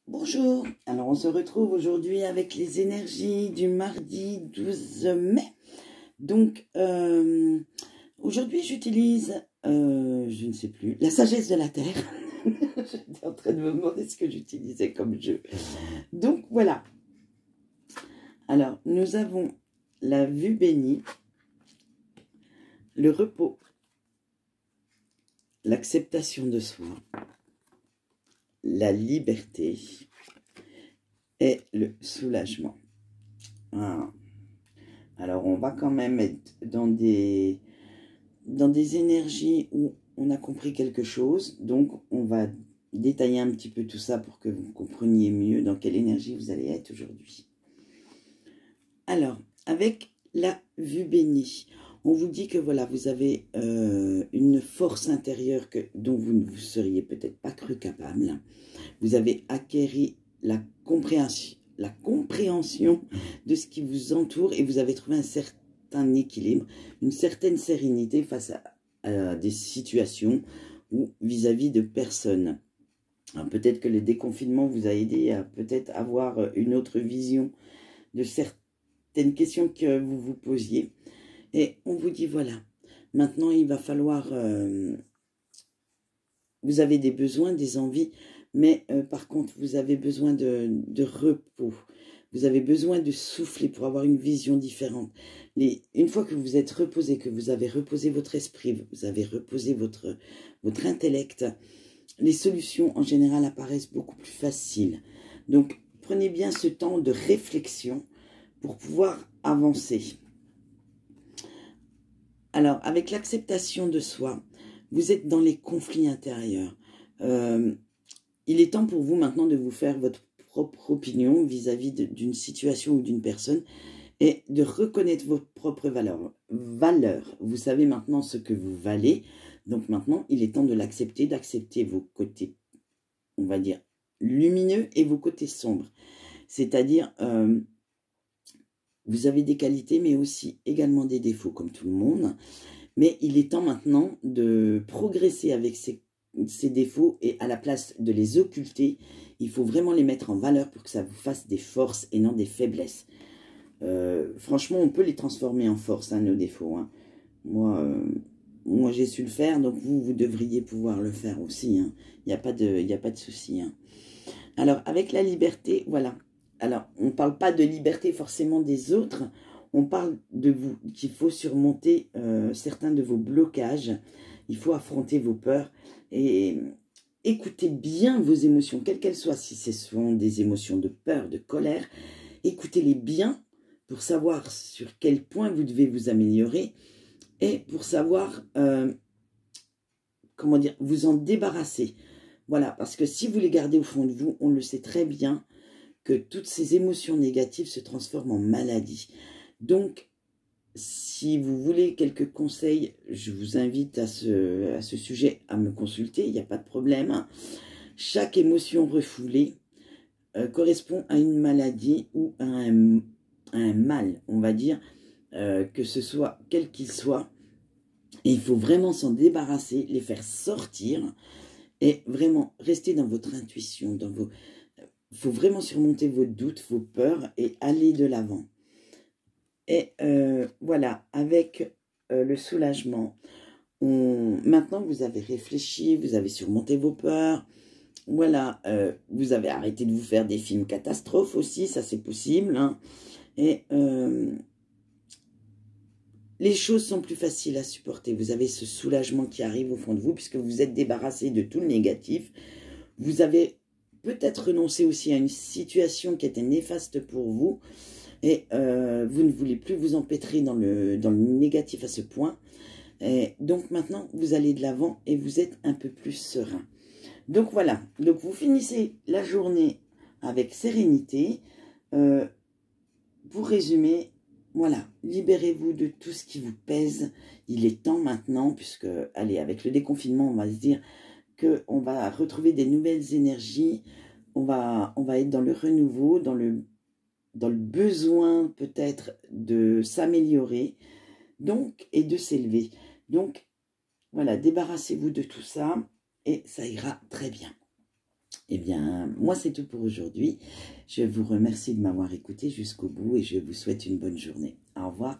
Bonjour, alors on se retrouve aujourd'hui avec les énergies du mardi 12 mai. Donc aujourd'hui j'utilise, je ne sais plus, la sagesse de la terre. J'étais en train de me demander ce que j'utilisais comme jeu. Donc voilà. Alors nous avons la vue bénie, le repos, l'acceptation de soi, la liberté et le soulagement. Ah. Alors, on va quand même être dans des énergies où on a compris quelque chose. Donc, on va détailler un petit peu tout ça pour que vous compreniez mieux dans quelle énergie vous allez être aujourd'hui. Alors, avec la vue bénie, on vous dit que voilà, vous avez une force intérieure dont vous ne vous seriez peut-être pas cru capable. Vous avez acquéri la compréhension de ce qui vous entoure et vous avez trouvé un certain équilibre, une certaine sérénité face à des situations ou vis-à-vis de personnes. Peut-être que le déconfinement vous a aidé à peut-être avoir une autre vision de certaines questions que vous vous posiez. Et on vous dit voilà, maintenant il va falloir... vous avez des besoins, des envies, mais par contre, vous avez besoin de repos. Vous avez besoin de souffler pour avoir une vision différente. Une fois que vous êtes reposé, que vous avez reposé votre esprit, vous avez reposé votre intellect, les solutions en général apparaissent beaucoup plus faciles. Donc, prenez bien ce temps de réflexion pour pouvoir avancer. Alors, avec l'acceptation de soi, vous êtes dans les conflits intérieurs. Il est temps pour vous maintenant de vous faire votre propre opinion vis-à-vis d'une situation ou d'une personne et de reconnaître vos propres valeurs. Vous savez maintenant ce que vous valez. Donc maintenant, il est temps de l'accepter, d'accepter vos côtés, on va dire, lumineux et vos côtés sombres. C'est-à-dire, vous avez des qualités, mais aussi également des défauts, comme tout le monde. Mais il est temps maintenant de progresser avec ces défauts et à la place de les occulter, il faut vraiment les mettre en valeur pour que ça vous fasse des forces et non des faiblesses. Franchement, on peut les transformer en force, hein, nos défauts. Hein. Moi j'ai su le faire, donc vous devriez pouvoir le faire aussi. Hein. Il n'y a pas de souci. Hein. Alors, avec la liberté, voilà. Alors, on ne parle pas de liberté forcément des autres, on parle de vous, qu'il faut surmonter certains de vos blocages, il faut affronter vos peurs et écoutez bien vos émotions, quelles qu'elles soient, si ce sont des émotions de peur, de colère, écoutez-les bien pour savoir sur quel point vous devez vous améliorer et pour savoir, comment dire, vous en débarrasser. Voilà, parce que si vous les gardez au fond de vous, on le sait très bien que toutes ces émotions négatives se transforment en maladies. Donc, si vous voulez quelques conseils, je vous invite à ce sujet à me consulter, il n'y a pas de problème. Chaque émotion refoulée correspond à une maladie ou à un mal, on va dire, que ce soit quel qu'il soit. Et il faut vraiment s'en débarrasser, les faire sortir et vraiment rester dans votre intuition, il faut vraiment surmonter vos doutes, vos peurs et aller de l'avant. Et voilà, avec le soulagement, maintenant vous avez réfléchi, vous avez surmonté vos peurs, voilà, vous avez arrêté de vous faire des films catastrophes aussi, ça c'est possible, hein, et les choses sont plus faciles à supporter, vous avez ce soulagement qui arrive au fond de vous, puisque vous êtes débarrassé de tout le négatif, vous avez peut-être renoncé aussi à une situation qui était néfaste pour vous, et vous ne voulez plus vous empêtrer dans le négatif à ce point. Et donc maintenant, vous allez de l'avant et vous êtes un peu plus serein. Donc voilà, donc vous finissez la journée avec sérénité. Pour résumer, voilà, libérez-vous de tout ce qui vous pèse. Il est temps maintenant, puisque, allez, avec le déconfinement, on va se dire qu'on va retrouver des nouvelles énergies. On va être dans le renouveau, dans le besoin peut-être de s'améliorer, donc, et de s'élever. Donc, voilà, débarrassez-vous de tout ça et ça ira très bien. Eh bien, moi, c'est tout pour aujourd'hui. Je vous remercie de m'avoir écouté jusqu'au bout et je vous souhaite une bonne journée. Au revoir.